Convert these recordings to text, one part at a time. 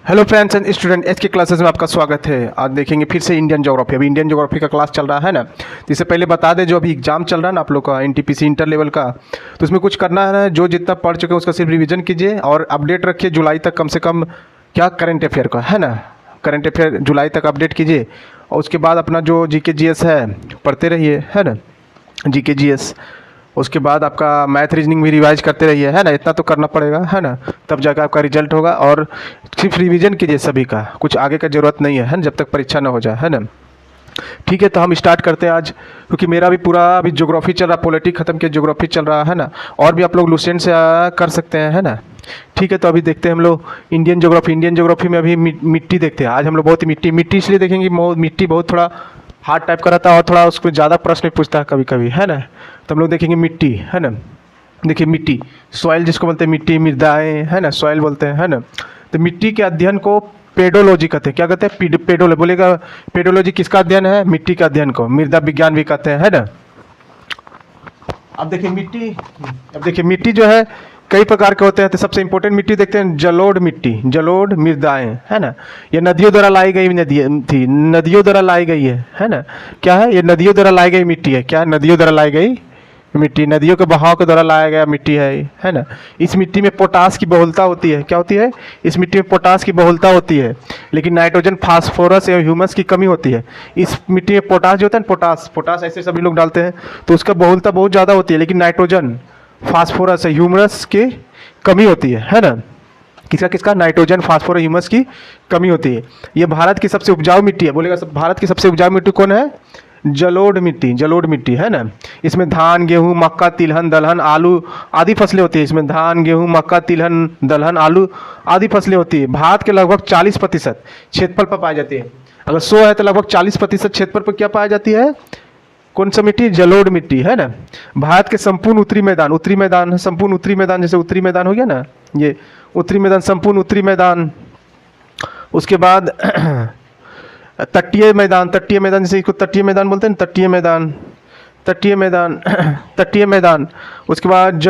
Hello friends and student, H के classes में आपका स्वागत है। आज देखेंगे फिर से इंडियन ज्योग्राफी। अभी इंडियन ज्योग्राफी का क्लास चल रहा है ना, तो इससे पहले बता दें जो अभी एग्जाम चल रहा है ना आप लोग का एनटीपीसी इंटर लेवल का, तो उसमें कुछ करना है ना, जो जितना पढ़ चुके हैं उसका सिर्फ रिवीजन कीजिए और अपडेट रखिए जुलाई तक कम से कम। क्या करंट अफेयर का है ना, करंट अफेयर जुलाई तक अपडेट कीजिए और उसके बाद अपना जो जीके जीएस है पढ़ते रहिए, है ना, जीके जीएस। उसके बाद आपका मैथ रीजनिंग भी रिवाइज करते रहिए, है ना, इतना तो करना पड़ेगा, है ना, तब जाकर आपका रिजल्ट होगा। और सिर्फ रिवीजन कीजिए सभी का, कुछ आगे का ज़रूरत नहीं है ना, जब तक परीक्षा ना हो जाए, है ना। ठीक है, तो हम स्टार्ट करते हैं आज, क्योंकि मेरा भी पूरा अभी ज्योग्राफी चल रहा, पॉलिटिक खत्म किया, ज्योग्राफी चल रहा है ना, और भी आप लोग लुसेंट से कर सकते हैं, है ना। ठीक है, तो अभी देखते हैं हम लोग इंडियन ज्योग्राफी में अभी मिट्टी देखते हैं। आज हम लोग बहुत ही मिट्टी इसलिए देखेंगे, मिट्टी बहुत थोड़ा हार्ड टाइप का रहता है और थोड़ा उसको ज़्यादा प्रश्न पूछता है कभी कभी, है ना। तो हम लोग देखेंगे मिट्टी, है ना। देखिए मिट्टी, सॉइल जिसको बोलते हैं, मिट्टी मृदाएँ, है ना, सॉइल बोलते हैं, है ना। तो मिट्टी के अध्ययन को पेडोलॉजी कहते हैं। क्या कहते हैं? पेडोलॉजी। बोलेगा पेडोलॉजी किसका अध्ययन है? मिट्टी का अध्ययन को मृदा विज्ञान भी कहते हैं, है ना। अब देखिए मिट्टी जो है कई प्रकार के होते हैं। तो सबसे इंपॉर्टेंट मिट्टी देखते हैं, जलोढ़ मिट्टी, जलोढ़ मृदाएं, है ना। ये नदियों द्वारा लाई गई नदियों द्वारा लाई गई है ना। क्या है ये? नदियों द्वारा लाई गई मिट्टी है। क्या? नदियों द्वारा लाई गई मिट्टी, नदियों के बहाव के द्वारा लाया गया मिट्टी है ना। इस मिट्टी में पोटास की बहुलता होती है। क्या होती है? इस मिट्टी में पोटास की बहुलता होती है, लेकिन नाइट्रोजन, फास्फोरस एवं ह्यूमस की कमी होती है। इस मिट्टी में पोटास जो होता है ना, पोटास ऐसे सभी लोग डालते हैं, तो उसका बहुलता बहुत ज़्यादा होती है, लेकिन नाइट्रोजन, फास्फोरस, ह्यूमस की कमी होती है ना। किसका? नाइट्रोजन, फास्फोरस, ह्यूमस की कमी होती है। ये भारत की सबसे उपजाऊ मिट्टी है। बोलेगा सब, भारत की सबसे उपजाऊ मिट्टी कौन है? जलोढ़ मिट्टी, है ना। इसमें धान, गेहूं, मक्का, तिलहन, दलहन, आलू आदि फसलें होती है। इसमें धान, गेहूं, मक्का, तिलहन, दलहन, आलू आदि फसलें होती है। भारत के लगभग 40% क्षेत्रफल पर पाई जाती है। अगर 100 है तो लगभग 40% क्षेत्रफल पर क्या पाई जाती है? कौन सा मिट्टी? जलोढ़ मिट्टी, है ना। भारत के संपूर्ण उत्तरी मैदान, संपूर्ण उत्तरी मैदान, जैसे उत्तरी मैदान हो गया ना, ये उत्तरी मैदान, संपूर्ण उत्तरी मैदान। उसके बाद तटीय मैदान जैसे इसको तटीय मैदान बोलते हैं, तटीय मैदान। उसके बाद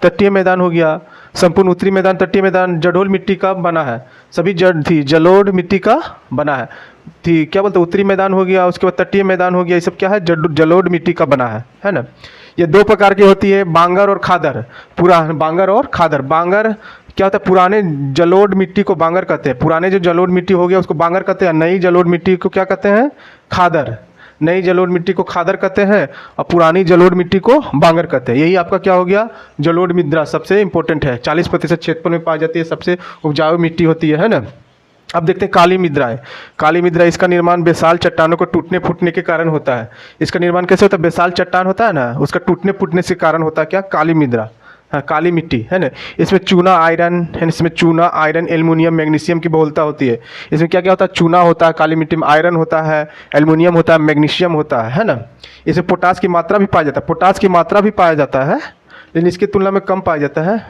तटीय मैदान हो गया, संपूर्ण उत्तरी मैदान, तटीय मैदान जलोढ़ मिट्टी का बना है। सभी जलोढ़ मिट्टी का बना है। क्या बोलते हैं? उत्तरी मैदान हो गया, उसके बाद तटीय मैदान हो गया, ये सब क्या है? जलोढ़ मिट्टी का बना है ना। ये दो प्रकार की होती है, बांगर और खादर। बांगर और खादर। बांगर क्या होता है? पुराने जलोढ़ मिट्टी को बांगर कहते हैं। पुराने जो जलोढ़ मिट्टी हो गया उसको बांगर कहते हैं। नई जलोढ़ मिट्टी को क्या कहते हैं? खादर। नई जलोढ़ मिट्टी को खादर कहते हैं और पुरानी जलोढ़ मिट्टी को बांगर कहते हैं। यही आपका क्या हो गया? जलोढ़ मृदा सबसे इंपॉर्टेंट है, 40% क्षेत्रफल में पाई जाती है, सबसे उपजाऊ मिट्टी होती है ना। अब देखते हैं काली मृदा। इसका निर्माण बेसाल चट्टानों को टूटने फूटने के कारण होता है। इसका निर्माण कैसे होता है? बेसाल चट्टान होता है ना, उसका टूटने फूटने से कारण होता है क्या? काली मृदा, हाँ, काली मिट्टी, है ना। इसमें चूना, आयरन, एल्युमिनियम, मैग्नीशियम की बहुलता होती है। इसमें क्या क्या होता है? चूना होता है काली मिट्टी में, आयरन होता है, एल्युमिनियम होता है, मैग्नीशियम होता है ना। इसमें पोटास की मात्रा भी पाया जाता है, लेकिन इसकी तुलना में कम पाया जाता है।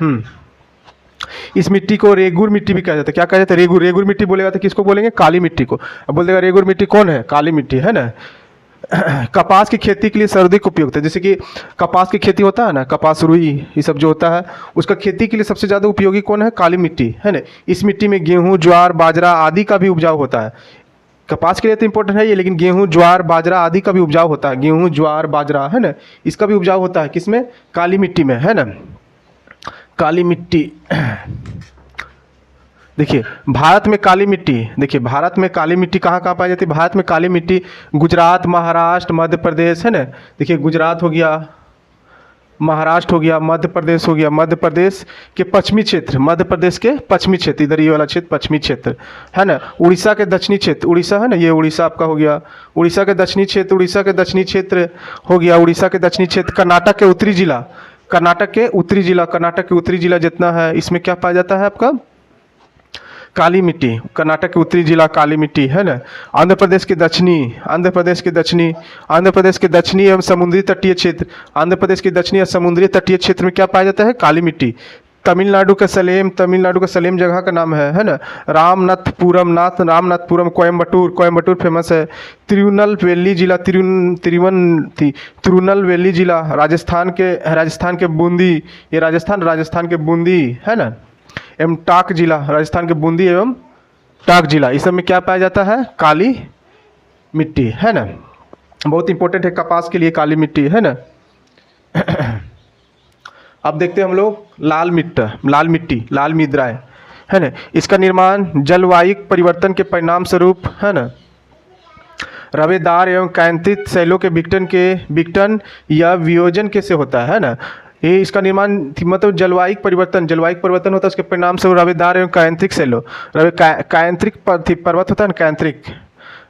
इस मिट्टी को रेगुर मिट्टी भी कहा जाता है। क्या कहा जाता है? रेगुर मिट्टी बोलेगा तो किसको बोलेंगे? काली मिट्टी को। अब बोल देगा रेगुर मिट्टी कौन है? काली मिट्टी, है ना। कपास की खेती के लिए सर्वाधिक उपयुक्त है। जैसे कि कपास की खेती होता है ना, कपास, रुई, ये सब जो होता है, उसका खेती के लिए सबसे ज़्यादा उपयोगी कौन है? काली मिट्टी, है ना। इस मिट्टी में गेहूं, ज्वार, बाजरा आदि का भी उपजाऊ होता है। कपास के लिए तो इंपॉर्टेंट है ये, लेकिन गेहूं, ज्वार, बाजरा आदि का भी उपजाऊ होता है। गेहूं, ज्वार, बाजरा, है ना, इसका भी उपजाऊ होता है। किसमें? काली मिट्टी में, है ना। काली मिट्टी। देखिए भारत में काली मिट्टी कहाँ पाई जाती है? भारत में काली मिट्टी गुजरात, महाराष्ट्र, मध्य प्रदेश, है ना। देखिए गुजरात हो गया, महाराष्ट्र हो गया, मध्य प्रदेश हो गया, मध्य प्रदेश के पश्चिमी क्षेत्र, इधर ये वाला क्षेत्र पश्चिमी क्षेत्र, है ना। उड़ीसा के दक्षिणी क्षेत्र, उड़ीसा है ना, ये उड़ीसा आपका हो गया, उड़ीसा के दक्षिणी क्षेत्र हो गया, उड़ीसा के दक्षिणी क्षेत्र। कर्नाटक के उत्तरी जिला जितना है, इसमें क्या पाया जाता है आपका? काली मिट्टी। कर्नाटक के उत्तरी जिला काली मिट्टी, है ना। आंध्र प्रदेश के दक्षिणी एवं समुद्री तटीय क्षेत्र में क्या पाया जाता है? काली मिट्टी। तमिलनाडु का सलेम जगह का नाम है ना। रामनाथपुरम, कोयम्बटूर फेमस है। तिरुनेलवेली जिला राजस्थान के बूंदी, ये राजस्थान के बूंदी, है ना। एवं टाक जिला राजस्थान के बूंदी एवं टाक जिला, इस सब में क्या पाया जाता है? काली मिट्टी, है ना। बहुत इंपॉर्टेंट है कपास के लिए काली मिट्टी, है ना। अब देखते हैं हम लोग लाल मिट्टी, लाल मृदाएं, है ना। इसका निर्माण जलवायु परिवर्तन के परिणाम स्वरूप, है ना, रवेदार एवं कांतित शैलों के विघटन या वियोजन के से होता है ना। ये इसका निर्माण मतलब जलवायु परिवर्तन होता है, उसके परिणाम से रवेदार एवं कायांत्रिक शैलों, कायांत्रिक पर्वत होता है ना, कायांत्रिक,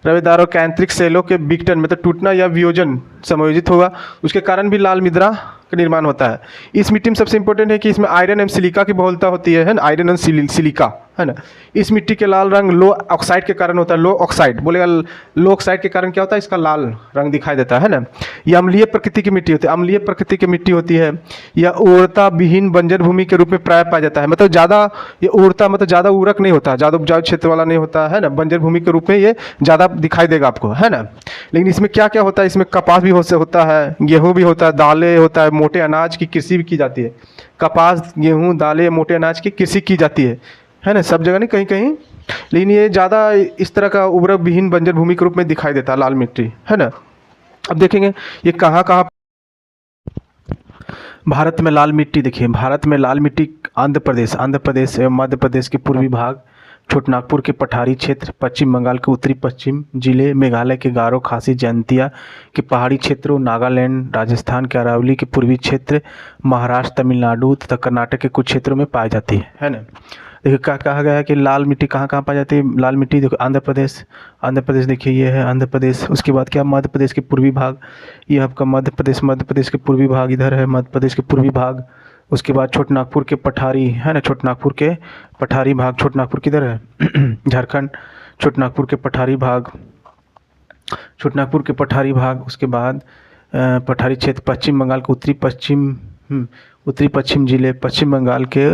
रवेदार और कायांत्रिक शैलों के विघटन मतलब टूटना या वियोजन समायोजित होगा, उसके कारण भी लाल मृदा का निर्माण होता है। इस मिट्टी में सबसे इंपॉर्टेंट है कि इसमें आयरन एवं सिलिका की बहुलता होती है ना, आयरन एवं सिलिका, है ना। इस मिट्टी के लाल रंग लो ऑक्साइड के कारण होता है, लो ऑक्साइड बोलेगा, लो ऑक्साइड के कारण क्या होता है? इसका लाल रंग दिखाई देता है ना। यह अम्लीय प्रकृति की मिट्टी होती है, अम्लीय प्रकृति की मिट्टी होती है। यह उर्वरता विहीन बंजर भूमि के रूप में प्राय पाया जाता है, मतलब ज़्यादा ये उर्वरता मतलब ज़्यादा उर्वरक नहीं होता, ज़्यादा उपजाऊ क्षेत्र वाला नहीं होता है ना, बंजर भूमि के रूप में ये ज़्यादा दिखाई देगा आपको, है ना। लेकिन इसमें क्या क्या होता है? इसमें कपास भी होता है, गेहूँ भी होता है, दालें होता है, मोटे अनाज की कृषि भी की जाती है। कपास, गेहूँ, दालें, मोटे अनाज की कृषि की जाती है ना, सब जगह नहीं, कहीं कहीं। लेकिन ये ज़्यादा इस तरह का उर्वरक विहीन बंजर भूमि के रूप में दिखाई देता है लाल मिट्टी, है ना। अब देखेंगे ये कहाँ कहाँ भारत में लाल मिट्टी। देखिए भारत में लाल मिट्टी आंध्र प्रदेश एवं मध्य प्रदेश के पूर्वी भाग, छोटनागपुर के पठारी क्षेत्र, पश्चिम बंगाल के उत्तरी पश्चिम जिले, मेघालय के गारो खासी जयंतिया के पहाड़ी क्षेत्रों, नागालैंड, राजस्थान के अरावली के पूर्वी क्षेत्र, महाराष्ट्र, तमिलनाडु तथा कर्नाटक के कुछ क्षेत्रों में पाई जाती है ना। देखिए क्या कहा गया है कि लाल मिट्टी कहाँ कहाँ पाई जाती है? लाल मिट्टी देखो आंध्र प्रदेश देखिए ये है आंध्र प्रदेश। उसके बाद क्या? मध्य प्रदेश के पूर्वी भाग, ये आपका मध्य प्रदेश के पूर्वी भाग इधर है, मध्य प्रदेश के पूर्वी भाग। उसके बाद छोटनागपुर के पठारी, है ना, छोटनागपुर के पठारी भाग, छोटनागपुर किधर है? झारखंड। छोटनागपुर के पठारी भाग, उसके बाद पठारी क्षेत्र, पश्चिम बंगाल के उत्तरी पश्चिम जिले, पश्चिम बंगाल के,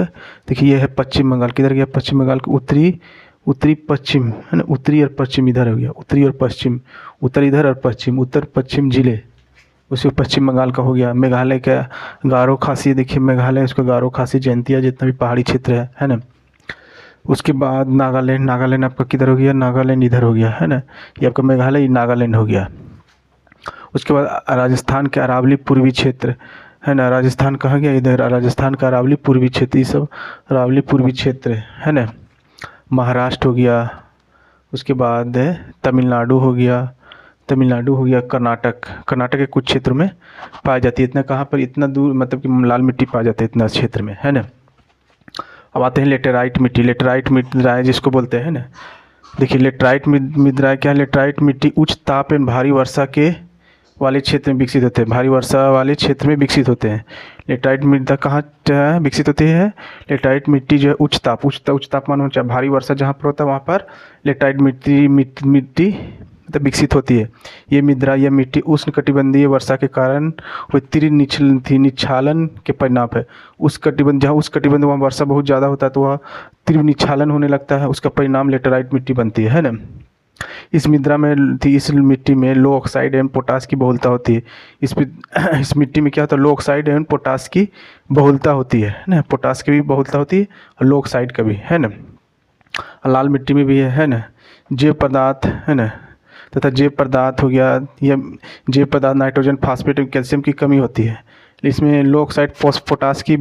देखिए ये है पश्चिम बंगाल, किधर गया? पश्चिम बंगाल के उत्तरी पश्चिम, है ना, उत्तरी और पश्चिम इधर हो गया, उत्तरी और पश्चिम, उत्तर इधर और पश्चिम, उत्तर पश्चिम जिले, उसी पश्चिम बंगाल का हो गया। मेघालय का गारो खासी, देखिए मेघालय, उसका गारो खासी जयंतिया जितना भी पहाड़ी क्षेत्र है ना। उसके बाद नागालैंड आपका किधर हो गया? नागालैंड इधर हो गया, है ना, ये आपका मेघालय नागालैंड हो गया। उसके बाद राजस्थान के अरावली पूर्वी क्षेत्र, है ना, राजस्थान कहाँ गया? इधर राजस्थान का अरावली पूर्वी क्षेत्र, ये सब अरावली पूर्वी क्षेत्र, है ना। महाराष्ट्र हो गया, उसके बाद तमिलनाडु हो गया, कर्नाटक के कुछ क्षेत्रों में पाई जाती है। इतना कहाँ पर? इतना दूर मतलब कि लाल मिट्टी पाई जाती है इतना क्षेत्र में, है ना। अब आते हैं लेटेराइट मृदाएं जिसको बोलते हैं ना। देखिए लेटेराइट मृदाएं क्या है? लेटेराइट मिट्टी उच्च ताप एवं भारी वर्षा के वाले क्षेत्र में विकसित होते हैं, भारी वर्षा वाले क्षेत्र में विकसित होते हैं। लेटेराइट मृदा कहाँ विकसित होती है? लेटेराइट मिट्टी जो है उच्च तापमान हो, चाहे भारी वर्षा जहाँ पर होता है वहाँ पर लेटेराइट मिट्टी मतलब विकसित होती है। ये मिट्टी उष्ण कटिबंधीय वर्षा के कारण हुई तीव्र निच्छालन के परिणाम है। जहाँ उस कटिबंध वहाँ वर्षा बहुत ज़्यादा होता है तो वह तीव्र निच्छालन होने लगता है, उसका परिणाम लेटेराइट मिट्टी बनती है ना। इस मिट्टी में लो ऑक्साइड एवं पोटास की बहुलता होती है। इस मिट्टी में क्या होता है? लो ऑक्साइड एवं पोटास की बहुलता होती है ना, पोटास की भी बहुलता होती है और लो ऑक्साइड का भी, है ना। लाल मिट्टी में भी है ना जैव पदार्थ, है ना, तथा जैव पदार्थ हो गया, या जैव पदार्थ नाइट्रोजन, फास्फेट और कैल्शियम की कमी होती है। इसमें लो ऑक्साइड पोटास की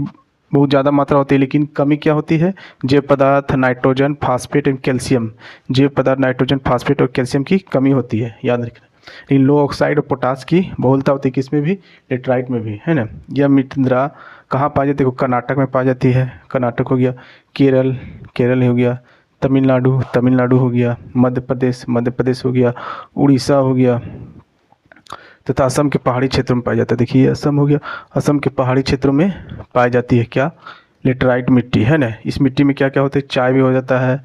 बहुत ज़्यादा मात्रा होती है, लेकिन कमी क्या होती है? जैव पदार्थ नाइट्रोजन, फास्फेट एवं कैल्शियम, जैव पदार्थ नाइट्रोजन, फास्फेट और कैल्शियम की कमी होती है, याद रखना। लेकिन लो ऑक्साइड और पोटास की बहुलता होती है, किसमें भी? लेटेराइट में भी, है ना। यह मृदा कहाँ पाई जाती है? कर्नाटक में पाई जाती है, कर्नाटक हो गया, केरल हो गया, तमिलनाडु हो गया, मध्य प्रदेश हो गया, उड़ीसा हो गया, तथा असम के पहाड़ी क्षेत्रों में पाया जाता है। देखिए असम हो गया, असम के पहाड़ी क्षेत्रों में पाई जाती है क्या? लेटेराइट मिट्टी, है ना। इस मिट्टी में क्या क्या होता है? चाय भी हो जाता है,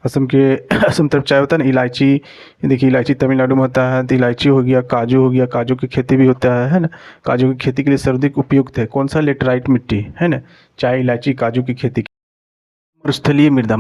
असम तरफ चाय होता है ना, इलायची, देखिए इलायची तमिलनाडु में होता है, तो इलायची हो गया, काजू हो गया, काजू की खेती भी होता है ना। काजू की खेती के लिए सर्वाधिक उपयुक्त है कौन सा? लेटेराइट मिट्टी, है ना। चाय, इलायची, काजू की खेती मरुस्थलीय मृदा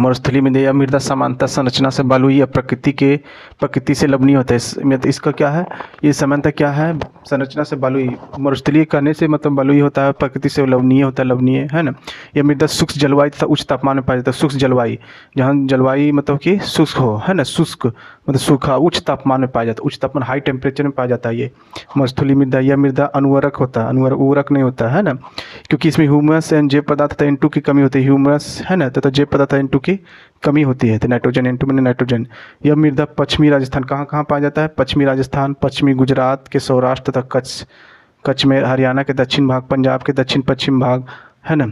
या मृदा सामान्यतः संरचना से बलुई या प्रकृति से लवणीय होता है। इसका क्या है, ये सामान्यतः क्या है, संरचना से बलुई। मरुस्थलीय कहने से मतलब बलुई होता है, प्रकृति से लवणीय होता है, लवणीय है ना। यह मृदा शुष्क जलवायु तथा उच्च तापमान में पाया जाता है। शुष्क जलवायु, जहाँ जलवायु मतलब कि शुष्क हो, है ना, शुष्क मतलब सूखा, उच्च तापमान में पाया जाता है, उच्च तापमान हाई टेम्परेचर में पाया जाता है ये मरुस्थलीय मृदा। यह मृदा अनुवर्रक होता है, उर्वरक नहीं होता है ना, क्योंकि इसमें ह्यूमस एंड जैव पदार्थ तथा N2 की कमी होती है। ह्यूमस है ना तथा जैव पदार्थ N2 की कमी होती है, तो नाइट्रोजन, N2 में नाइट्रोजन। यह मृदा पश्चिमी राजस्थान, कहाँ कहाँ पाया जाता है, पश्चिमी राजस्थान, पश्चिमी गुजरात के सौराष्ट्र तथा कच्छ में, हरियाणा के दक्षिण भाग, पंजाब के दक्षिण पश्चिम भाग, है ना।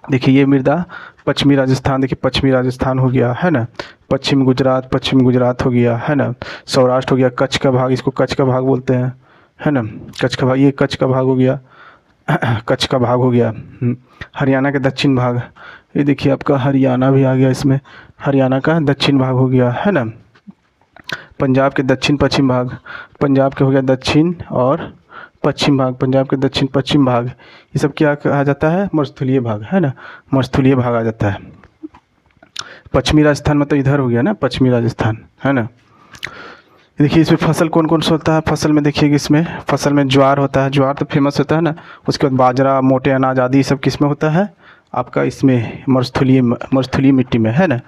देखिए ये मृदा पश्चिमी राजस्थान, देखिए पश्चिमी राजस्थान हो गया, है ना, पश्चिम गुजरात हो गया, है ना, सौराष्ट्र हो गया, कच्छ का भाग, इसको कच्छ का भाग बोलते हैं, है ना, कच्छ का भाग, ये कच्छ का भाग हो गया, कच्छ का भाग हो गया। हरियाणा के दक्षिण भाग, ये देखिए आपका हरियाणा भी आ गया इसमें, हरियाणा का दक्षिण भाग हो गया, है ना। पंजाब के दक्षिण पश्चिम भाग, पंजाब के हो गया दक्षिण और पश्चिम भाग, पंजाब के दक्षिण पश्चिम भाग, ये सब क्या कहा जाता है, मरुस्थलीय भाग, है ना, मरुस्थलीय भाग आ जाता है। पश्चिमी राजस्थान मतलब इधर हो गया ना, पश्चिमी राजस्थान, है ना। देखिए इसमें फसल कौन कौन सा होता है, फसल में देखिए इसमें फसल में ज्वार होता है, ज्वार तो फेमस होता है ना। उसके बाद बाजरा, मोटे अनाज आदि सब किस में होता है आपका, इसमें मरुस्थलीय मिट्टी में, है ना।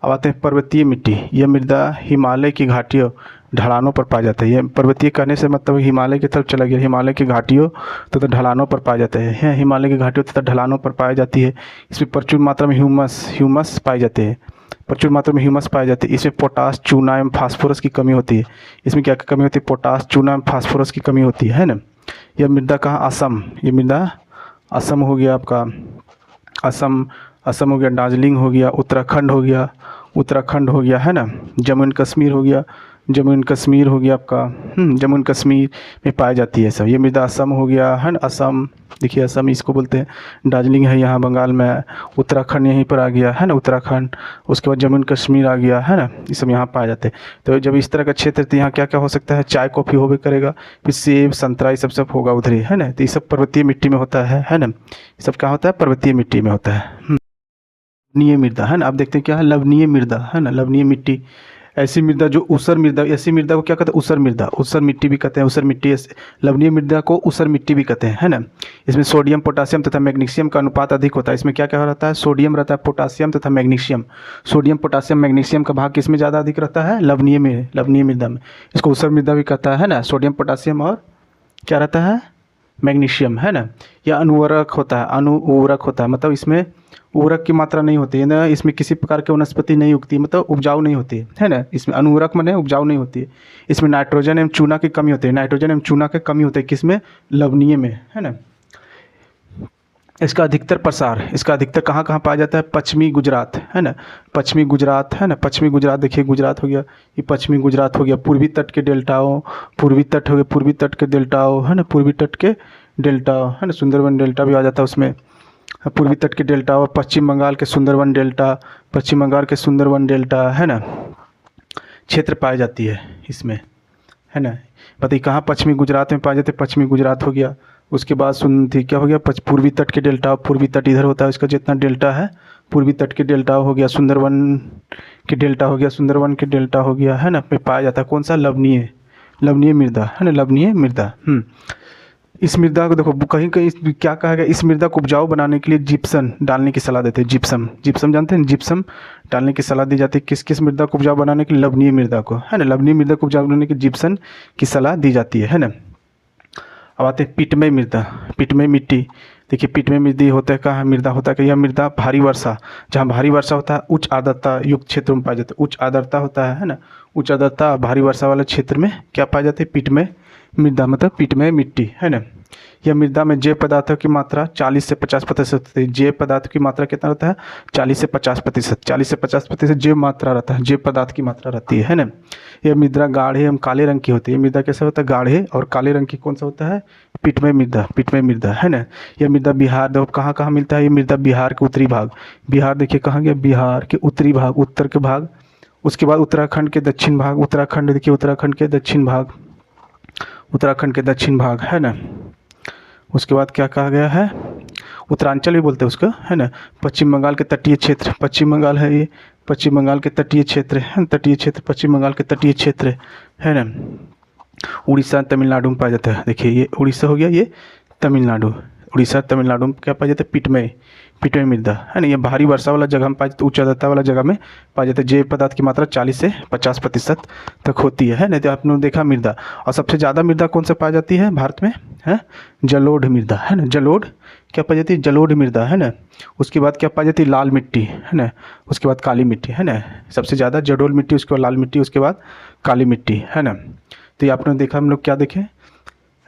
अब आते हैं पर्वतीय मिट्टी। यह मृदा हिमालय की घाटियों, ढलानों पर पाया जाता है। यह पर्वतीय कहने से मतलब हिमालय की तरफ चला गया, हिमालय की घाटियों तथा ढलानों पर पाया जाता है। हिमालय की घाटियों तथा ढलानों पर पाई जाती है। इसमें प्रचुर मात्रा में ह्यूमस पाए जाते हैं, प्रचुर मात्रा में ह्यूमस पाए जाते हैं। इसमें पोटास, चूना एवं फास्फोरस की कमी होती है। इसमें क्या कमी होती है, पोटास, चूना एवं फास्फोरस की कमी होती है ना। यह मृदा कहाँ, असम, ये मृदा असम हो गया आपका, असम हो गया, दार्जिलिंग हो गया, उत्तराखंड हो गया, है ना, जम्मू एंड कश्मीर हो गया, आपका जम्मू कश्मीर में पाई जाती है सब। ये मृदा असम हो गया, है ना, असम, देखिए असम इसको बोलते हैं, दार्जिलिंग है यहाँ बंगाल में, उत्तराखंड यहीं पर आ गया, है ना, उत्तराखंड, उसके बाद जम्मू एंड कश्मीर आ गया, है ना, ये सब यहाँ पाए जाते हैं। तो जब इस तरह का क्षेत्र, तो यहाँ क्या क्या हो सकता है, चाय कॉफ़ी होबे करेगा, फिर सेब संतरा ये सब होगा उधर ही, है ना। तो ये सब पर्वतीय मिट्टी में होता है ना, ये सब क्या होता है, पर्वतीय मिट्टी में होता है। लवणीय मृदा, है ना, आप देखते हैं क्या है, लवणीय मृदा, है ना, लवणीय मिट्टी। ऐसी मृदा जो ऊसर मृदा, ऐसी मृदा को क्या कहते हैं, ऊसर मृदा, ऊसर मिट्टी भी कहते हैं, ऊसर मिट्टी, लवणीय मृदा को ऊसर मिट्टी भी कहते हैं, है ना। इसमें सोडियम, पोटासियम तथा मैग्नीशियम का अनुपात अधिक होता है। इसमें क्या क्या रहता है, सोडियम रहता है, पोटासियम तथा मैग्नीशियम। सोडियम, पोटासियम, मैग्नीशियम का भाग किसमें ज़्यादा अधिक रहता है, लवणीय मृदा में। इसको ऊसर मृदा भी कहता है ना। सोडियम, पोटासियम और क्या रहता है, मैग्नीशियम, है ना। यह अनुवर्रक होता है, मतलब इसमें उर्वरक की मात्रा नहीं होती है ना, इसमें किसी प्रकार की वनस्पति नहीं उगती, मतलब उपजाऊ नहीं होती है ना। इसमें अनुवर्रक माने उपजाऊ नहीं होती है। इसमें नाइट्रोजन एवं चूना की कमी होती है, किसमें, लवणीय में, है ना। इसका अधिकतर कहाँ कहाँ पाया जाता है, पश्चिमी गुजरात, है ना, पश्चिमी गुजरात, देखिए गुजरात हो गया, ये पश्चिमी गुजरात हो गया, पूर्वी तट के डेल्टाओं, है ना, पूर्वी तट के डेल्टा, है ना, सुंदरबन डेल्टा भी आ जाता है उसमें, पूर्वी तट के डेल्टा, और पश्चिम बंगाल के सुंदरबन डेल्टा, है ना, क्षेत्र पाई जाती है इसमें, है ना। बताइए कहाँ, पश्चिमी गुजरात में पाए जाते हैं, पश्चिमी गुजरात हो गया। उसके बाद क्या हो गया, पूर्वी तट के डेल्टा, पूर्वी तट इधर होता है, इसका जितना डेल्टा है, पूर्वी तट के डेल्टा हो गया, सुंदरबन के डेल्टा हो गया, है ना, पे पाया जाता है कौन सा, लवणीय मृदा, है ना, लवणीय मृदा। इस मृदा को देखो कहीं कहीं क्या कहा गया, इस मृदा को उपजाऊ बनाने के लिए जिप्सम डालने की सलाह देते हैं। जिप्सम जानते हैं, जिप्सम डालने की सलाह दी जाती है किस मृदा को उपजाऊ बनाने के लिए, लवणीय मृदा को, है ना, लवणीय मृदा को उपजाऊ बनाने के जिप्सम की सलाह दी जाती है ना। अब आते हैं पिटमय मिट्टी। देखिए पिटमय मृदा होता है, कहाँ मृदा होता है कि यह मृदा भारी वर्षा, जहाँ भारी वर्षा होता है, उच्च आर्द्रता युक्त क्षेत्रों में पाया जाता है। उच्च आर्द्रता होता है ना, उच्च आर्द्रता भारी वर्षा वाले क्षेत्र में क्या पाया जाता है, पिटमय मृदा, मतलब पिटमय मिट्टी, है ना। यह मृदा में जैव पदार्थों की मात्रा 40 से 50% होती है। जैव पदार्थ की मात्रा कितना रहता है, 40 से 50% जैव मात्रा रहता है, जैव पदार्थ की मात्रा रहती है ना। यह मृदा गाढ़े एवं काले रंग की होती है। मृदा कैसा होता है, गाढ़े और काले रंग की, कौन सा होता है, पिटमय मृदा, है ना। यह मृदा बिहार, देखो कहाँ कहाँ मिलता है, ये मृदा बिहार के उत्तरी भाग, बिहार देखिए कहाँ गया, बिहार के उत्तरी भाग, उत्तर के भाग। उसके बाद उत्तराखंड के दक्षिण भाग, उत्तराखंड देखिए उत्तराखंड के दक्षिण भाग, है ना। उसके बाद क्या कहा गया है, उत्तरांचल भी बोलते हैं उसको, है ना। पश्चिम बंगाल के तटीय क्षेत्र, पश्चिम बंगाल है ये, पश्चिम बंगाल के तटीय क्षेत्र है, तटीय क्षेत्र पश्चिम बंगाल के तटीय क्षेत्र है ना। उड़ीसा तमिलनाडु में पाया जाता है। देखिए ये उड़ीसा हो गया, ये तमिलनाडु, उड़ीसा तमिलनाडु में क्या पाया जाता है, पिटमय, पिटमय मृदा, है ना। ये भारी वर्षा वाला जगह में पाया जाता है, उच्च आर्द्रता वाला जगह में पाया जाता है। जैव पदार्थ की मात्रा 40 से 50% तक होती है ना। तो आपने देखा मृदा, और सबसे ज़्यादा मृदा कौन सा पाई जाती है भारत में, है जलोढ़ मृदा, है ना। जलोढ़ क्या पाई जाती है, जलोढ़ मृदा, है ना। उसके बाद क्या पाई जाती है, लाल मिट्टी, है ना। उसके बाद काली मिट्टी, है ना। सबसे ज़्यादा जलोढ़ मिट्टी, उसके बाद लाल मिट्टी, उसके बाद काली मिट्टी, है ना। तो ये आपने देखा, हम लोग क्या देखें,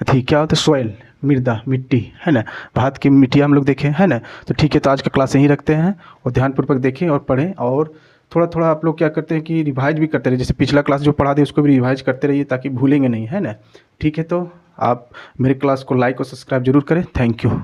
ठीक क्या होता है, सॉइल, मृदा, मिट्टी, है ना। भारत की मिट्टी हम लोग देखें, है ना। तो ठीक है, तो आज का क्लास यहीं रखते हैं, और ध्यानपूर्वक देखें और पढ़ें, और थोड़ा थोड़ा आप लोग क्या करते हैं कि रिवाइज भी करते रहिए। जैसे पिछला क्लास जो पढ़ा दे उसको भी रिवाइज करते रहिए, ताकि भूलेंगे नहीं, है ना। ठीक है, तो आप मेरे क्लास को लाइक और सब्सक्राइब जरूर करें। Thank you.